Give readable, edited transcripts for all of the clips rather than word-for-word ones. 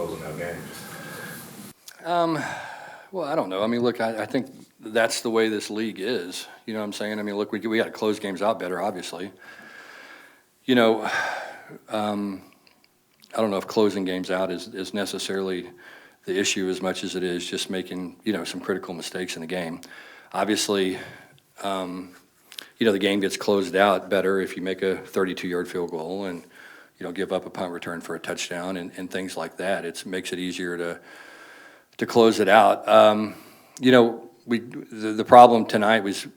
closing out games? Well, I don't know. I mean, look, I think that's the way this league is. You know what I'm saying? I mean, look, we got to close games out better, obviously. You know, I don't know if closing games out is necessarily the issue as much as it is just making, some critical mistakes in the game. Obviously, the game gets closed out better if you make a 32-yard field goal and, give up a punt return for a touchdown and things like that. It makes it easier to close it out. The problem tonight was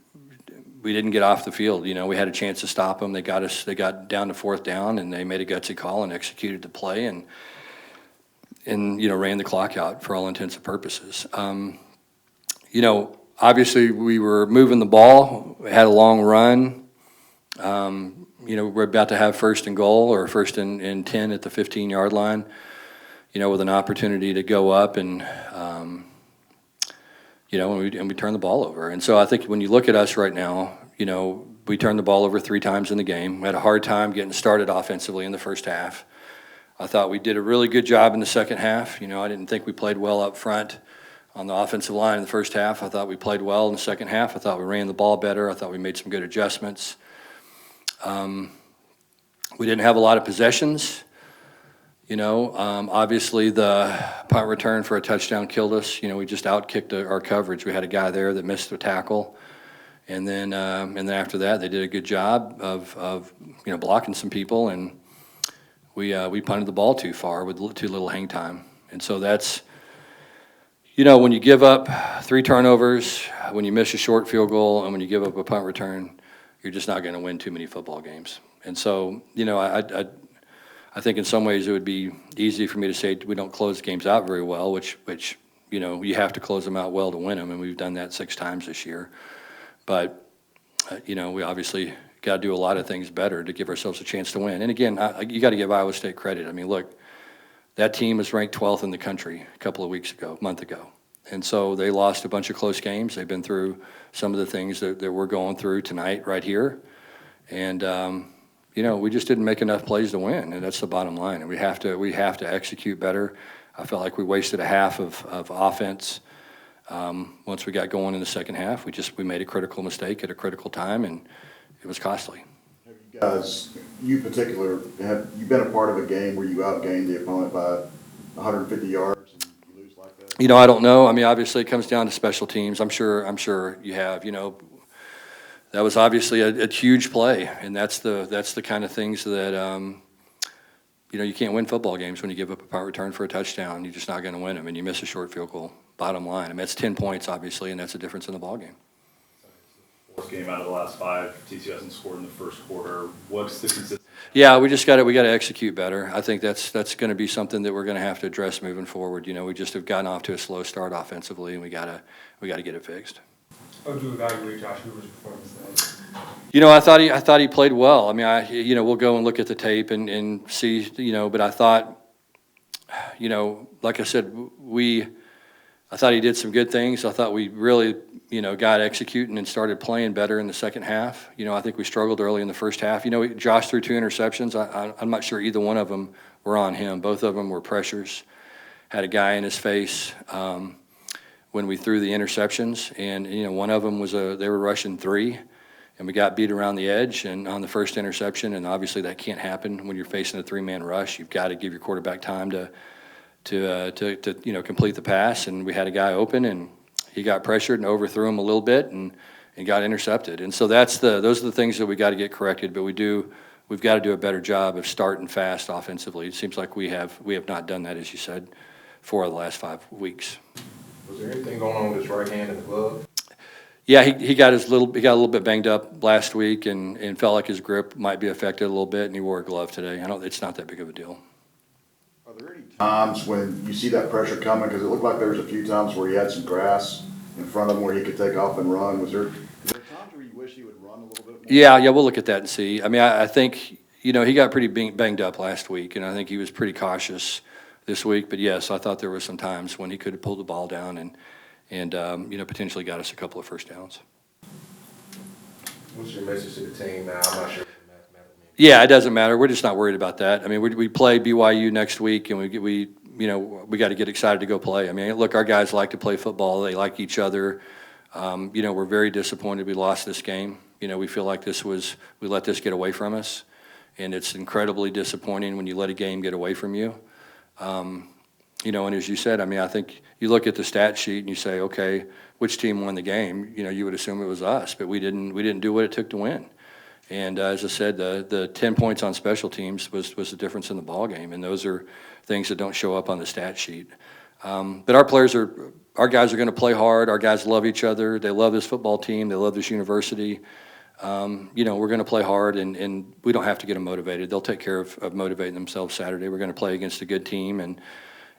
we didn't get off the field. We had a chance to stop them. They got down to fourth down, and they made a gutsy call and executed the play and ran the clock out for all intents and purposes. Obviously we were moving the ball, we had a long run. We're about to have first and goal or first and 10 at the 15-yard line, with an opportunity to go up and we turn the ball over. And so I think when you look at us right now, we turned the ball over 3 times in the game. We had a hard time getting started offensively in the first half. I thought we did a really good job in the second half. I didn't think we played well up front on the offensive line in the first half. I thought we played well in the second half. I thought we ran the ball better. I thought we made some good adjustments. We didn't have a lot of possessions. Obviously the punt return for a touchdown killed us. We just outkicked our coverage. We had a guy there that missed the tackle. And then after that, they did a good job of blocking some people, and we punted the ball too far with too little hang time. And so that's, when you give up 3 turnovers, when you miss a short field goal, and when you give up a punt return, you're just not going to win too many football games. And so, I think in some ways it would be easy for me to say we don't close games out very well, which you have to close them out well to win them, and we've done that 6 times this year. But, we obviously got to do a lot of things better to give ourselves a chance to win. And again, you got to give Iowa State credit. I mean, look, that team was ranked 12th in the country a month ago. And so they lost a bunch of close games. They've been through some of the things that we're going through tonight right here. And, we just didn't make enough plays to win, and that's the bottom line. And we have to execute better. I felt like we wasted a half of offense. Once we got going in the second half, we made a critical mistake at a critical time, and it was costly. Have you guys, you particular, have you been a part of a game where you outgained the opponent by 150 yards and you lose like that? I don't know. I mean, obviously it comes down to special teams. I'm sure you have. That was obviously a huge play, and that's the kind of things that you can't win football games when you give up a punt return for a touchdown. You're just not going to win them, and you miss a short field goal. Bottom line, I mean, that's 10 points obviously, and that's the difference in the ball game. Fourth game out of the last 5. TCU hasn't scored in the first quarter. What's the consistency? Yeah, we got to execute better. I think that's going to be something that we're going to have to address moving forward. We just have gotten off to a slow start offensively, and we got to get it fixed. How would you evaluate Josh Hoover's performance tonight? I thought he played well. I mean, we'll go and look at the tape and see, but I thought, like I said, I thought he did some good things. I thought we really, got executing and started playing better in the second half. I think we struggled early in the first half. Josh threw 2 interceptions. I'm not sure either one of them were on him. Both of them were pressures. Had a guy in his face when we threw the interceptions, and one of them was they were rushing 3, and we got beat around the edge and on the first interception, and obviously that can't happen when you're facing a 3-man rush. You've got to give your quarterback time to complete the pass, and we had a guy open, and he got pressured and overthrew him a little bit and got intercepted. And so those are the things that we got to get corrected, but we've got to do a better job of starting fast offensively. It seems like we have not done that, as you said, 4 of the last 5 weeks. Was there anything going on with his right hand in the glove? Yeah, he got a little bit banged up last week and felt like his grip might be affected a little bit, and he wore a glove today. It's not that big of a deal. Are there any times when you see that pressure coming? Because it looked like there was a few times where he had some grass in front of him where he could take off and run. Is there times where you wish he would run a little bit more? Yeah, we'll look at that and see. I mean, I think, he got pretty banged up last week, and I think he was pretty cautious this week. But yes, I thought there were some times when he could have pulled the ball down and potentially got us a couple of first downs. What's your message to the team now? I'm not sure. Yeah, it doesn't matter. We're just not worried about that. I mean, we play BYU next week, and we got to get excited to go play. I mean, look, our guys like to play football. They like each other. We're very disappointed we lost this game. We feel like we let this get away from us, and it's incredibly disappointing when you let a game get away from you. And as you said, I mean, I think you look at the stat sheet and you say, okay, which team won the game? You would assume it was us, but we didn't do what it took to win. And as I said, the 10 points on special teams was the difference in the ball game, and those are things that don't show up on the stat sheet. But our guys are going to play hard. Our guys love each other. They love this football team. They love this university. We're going to play hard, and we don't have to get them motivated. They'll take care of motivating themselves Saturday. We're going to play against a good team, and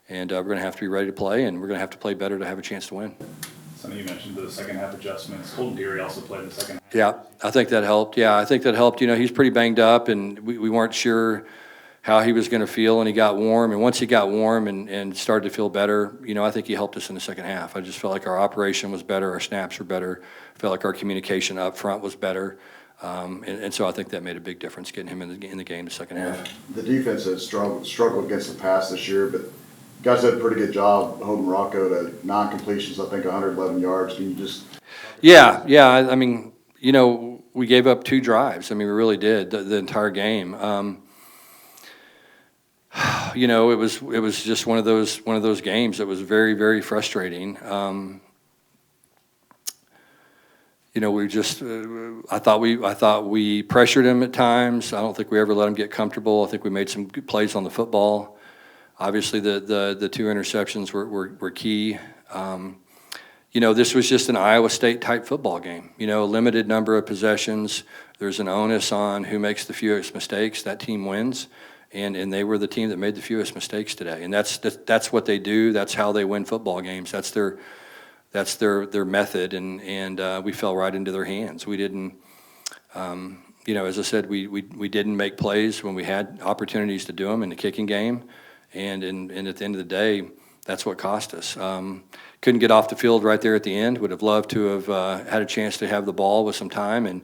we're going to have to be ready to play, and we're going to have to play better to have a chance to win. Sonny, you mentioned the second half adjustments. Coltin Deery also played in the second half. Yeah, I think that helped. He's pretty banged up, and we weren't sure how he was going to feel, and he got warm. And once he got warm and started to feel better, I think he helped us in the second half. I just felt like our operation was better, our snaps were better, felt like our communication up front was better. And so I think that made a big difference getting him in the game the second half. The defense has struggled against the pass this year, but you guys did a pretty good job holding Rocco to non-completions, I think 111 yards. Can you just... Yeah. I mean, we gave up 2 drives. I mean, we really did the entire game. It was just one of those games that was very, very frustrating. I thought we pressured him at times. I don't think we ever let him get comfortable. I think we made some good plays on the football. Obviously, the 2 interceptions were key. This was just an Iowa State type football game. A limited number of possessions. There's an onus on who makes the fewest mistakes. That team wins. And they were the team that made the fewest mistakes today. And that's what they do. That's how they win football games. That's their method. And we fell right into their hands. We didn't, as I said, we didn't make plays when we had opportunities to do them in the kicking game. And at the end of the day, that's what cost us. Couldn't get off the field right there at the end. Would have loved to have had a chance to have the ball with some time and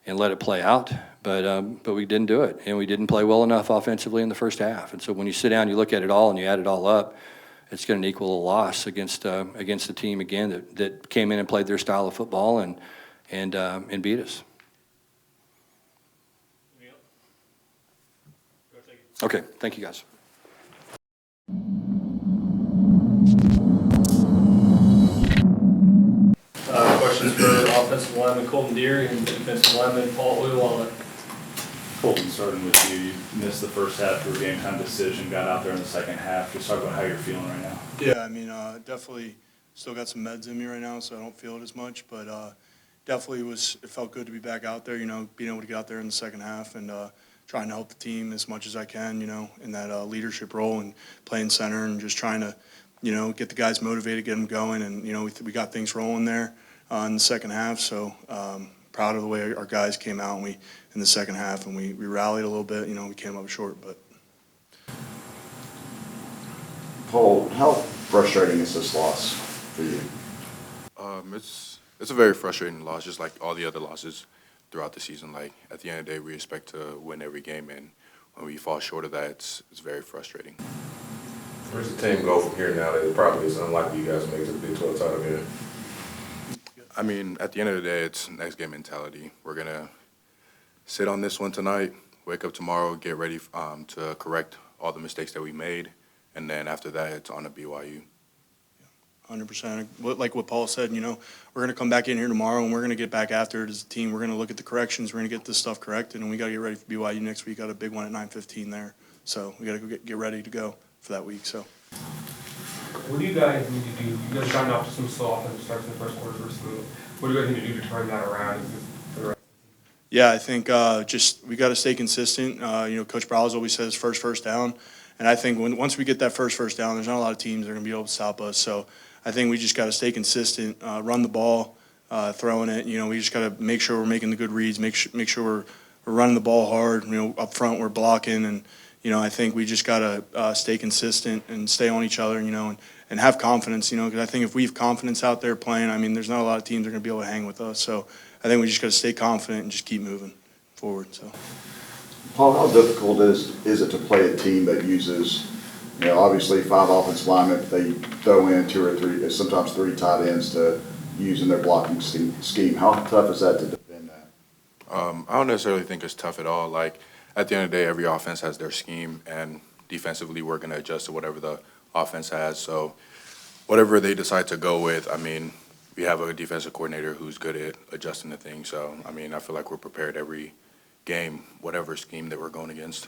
let it play out. But we didn't do it, and we didn't play well enough offensively in the first half. And so when you sit down, you look at it all, and you add it all up, it's going to equal a loss against a team again that came in and played their style of football and beat us. Okay, thank you guys. Questions for offensive lineman Coltin Deery and defensive lineman Oyewale. Coltin, starting with you, you missed the first half for a game time decision, got out there in the second half. Just talk about how you're feeling right now. Yeah, I mean, definitely still got some meds in me right now, so I don't feel it as much, but definitely it felt good to be back out there, being able to get out there in the second half and trying to help the team as much as I can, in that leadership role and playing center and just trying to, get the guys motivated, get them going, and, we got things rolling there in the second half, so proud of the way our guys came out in the second half, and we rallied a little bit, we came up short, but. Paul, how frustrating is this loss for you? It's a very frustrating loss, just like all the other losses throughout the season. Like, at the end of the day, we expect to win every game, and when we fall short of that, it's very frustrating. Where's the team go from here now that it probably is unlikely you guys make it to the Big 12 title game? I mean, at the end of the day, it's next game mentality. We're going to sit on this one tonight, wake up tomorrow, get ready to correct all the mistakes that we made, and then after that, it's on to BYU. 100%. Like what Paul said, we're going to come back in here tomorrow and we're going to get back after it as a team. We're going to look at the corrections. We're going to get this stuff corrected, and we got to get ready for BYU next week. Got a big one at 9:15 there, so we got to get ready to go for that week. So. What do you guys need to do? You guys gotten off to some slow offensive starts in the first quarter versus smooth. What do you guys need to do to turn that around? Is this for the rest? Yeah, I think we got to stay consistent. Coach Browse always says first down, and I think once we get that first down, there's not a lot of teams that are going to be able to stop us. So I think we just got to stay consistent, run the ball, throwing it. We just got to make sure we're making the good reads, make sure we're running the ball hard. Up front we're blocking, and I think we just got to stay consistent and stay on each other, and have confidence, because I think if we have confidence out there playing, I mean, there's not a lot of teams that are going to be able to hang with us. So I think we just got to stay confident and just keep moving forward. So, Paul, how difficult is it to play a team that uses, You know, obviously 5 offensive linemen, they throw in 2 or 3, sometimes 3 tight ends to use in their blocking scheme. How tough is that to defend that? I don't necessarily think it's tough at all. Like, at the end of the day, every offense has their scheme, and defensively, we're going to adjust to whatever the offense has. So whatever they decide to go with, I mean, we have a defensive coordinator who's good at adjusting the things. So, I mean, I feel like we're prepared every game, whatever scheme that we're going against.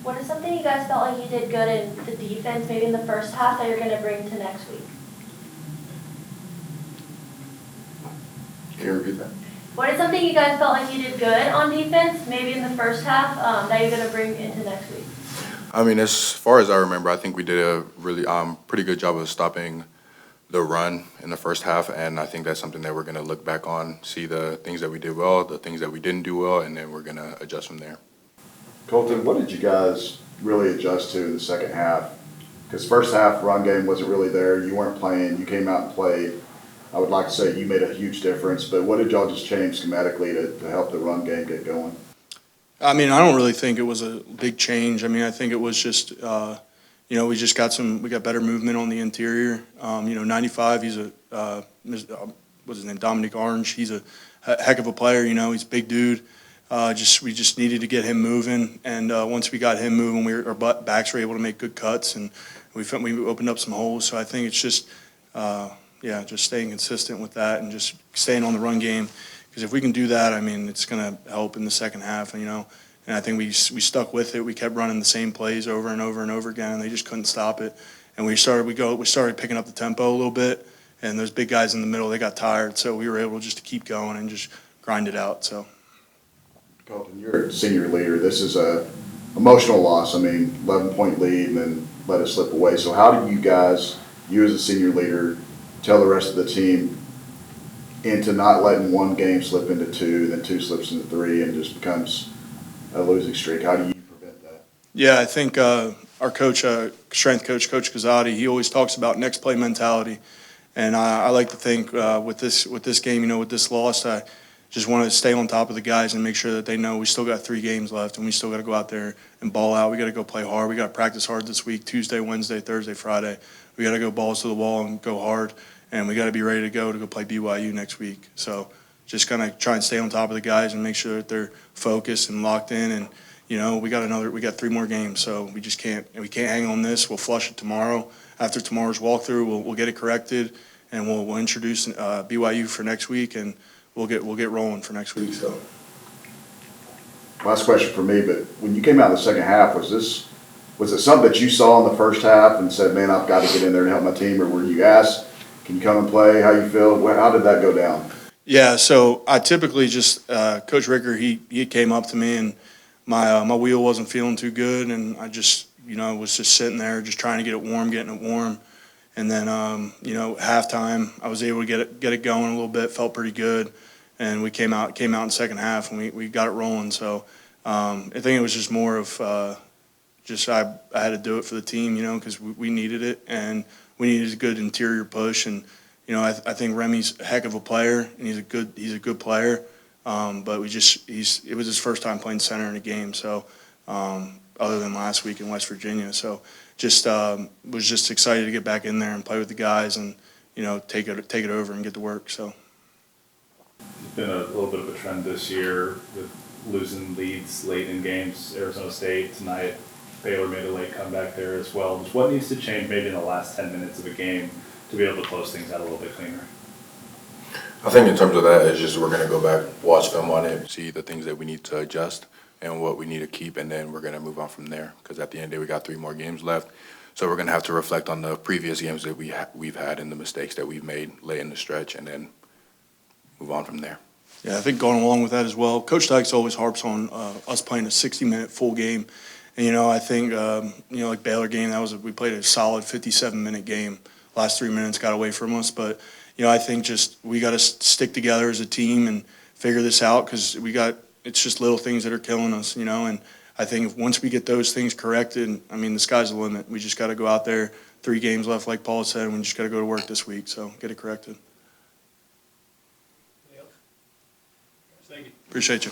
What is something you guys felt like you did good in the defense, maybe in the first half, that you're going to bring to next week? Can you repeat that? What is something you guys felt like you did good on defense, maybe in the first half, that you're going to bring into next week? I mean, as far as I remember, I think we did a really pretty good job of stopping the run in the first half, and I think that's something that we're going to look back on, see the things that we did well, the things that we didn't do well, and then we're going to adjust from there. Coltin, what did you guys really adjust to in the second half? Because first half run game wasn't really there. You weren't playing. You came out and played. I would like to say you made a huge difference, but what did y'all just change schematically to help the run game get going? I mean, I don't really think it was a big change. I mean, I think it was just, you know, we got better movement on the interior. You know, 95, he's what's his name, Dominic Orange. He's a heck of a player, you know, he's a big dude. We just needed to get him moving, and once we got him moving, our backs were able to make good cuts, and we opened up some holes. So I think it's just, just staying consistent with that and just staying on the run game. Because if we can do that, I mean, it's going to help in the second half, you know. And I think we stuck with it. We kept running the same plays over and over and over again, and they just couldn't stop it. And we started picking up the tempo a little bit, and those big guys in the middle, they got tired, so we were able just to keep going and just grind it out. So. Coltin, you're a senior leader. This is a emotional loss. I mean, 11-point lead and then let it slip away. So how do you guys, you as a senior leader, tell the rest of the team into not letting one game slip into 2, then 2 slips into 3, and just becomes a losing streak? How do you prevent that? Yeah, I think our coach, strength coach, Coach Kazadi, he always talks about next play mentality. And I like to think with this game, you know, with this loss, I just want to stay on top of the guys and make sure that they know we still got 3 games left and we still got to go out there and ball out. We got to go play hard. We got to practice hard this week, Tuesday, Wednesday, Thursday, Friday. We got to go balls to the wall and go hard, and we got to be ready to go play BYU next week. So just kind of try and stay on top of the guys and make sure that they're focused and locked in. And you know, we got 3 more games, so we can't hang on this. We'll flush it tomorrow. After tomorrow's walkthrough, we'll get it corrected, and we'll introduce BYU for next week, and we'll get rolling for next week. So. Last question for me, but when you came out in the second half, was it something that you saw in the first half and said, man, I've got to get in there and help my team, or were you asked, can you come and play? How you feel? How did that go down? Yeah, so I typically just Coach Ricker, he came up to me, and my wheel wasn't feeling too good, and I just, you know, was just sitting there just trying to get it warm, getting it warm. And then, you know, halftime, I was able to get it going a little bit, felt pretty good, and we came out in the second half, and we got it rolling. So I think it was just more of I had to do it for the team, you know, because we needed it, and we needed a good interior push. And you know, I think Remy's a heck of a player, and he's a good player. But it was his first time playing center in a game, so other than last week in West Virginia. So was just excited to get back in there and play with the guys, and you know, take it over and get to work. So It's been a little bit of a trend this year with losing leads late in games. Arizona State tonight, Baylor made a late comeback there as well. Just what needs to change maybe in the last 10 minutes of a game to be able to close things out a little bit cleaner? I think in terms of that, it's just we're going to go back, watch film on it, see the things that we need to adjust and what we need to keep, and then we're going to move on from there. Because at the end of the day, we got 3 more games left. So we're going to have to reflect on the previous games that we've had and the mistakes that we've made late in the stretch, and then move on from there. yeah, I think going along with that as well, Coach Dykes always harps on us playing a 60-minute full game. And, you know, I think, you know, like Baylor game, we played a solid 57-minute game. Last 3 minutes got away from us. But, you know, I think we got to stick together as a team and figure this out, because it's just little things that are killing us, you know. And I think once we get those things corrected, I mean, the sky's the limit. We just got to go out there, 3 games left, like Paul said, and we just got to go to work this week. So get it corrected. Thank you. Appreciate you.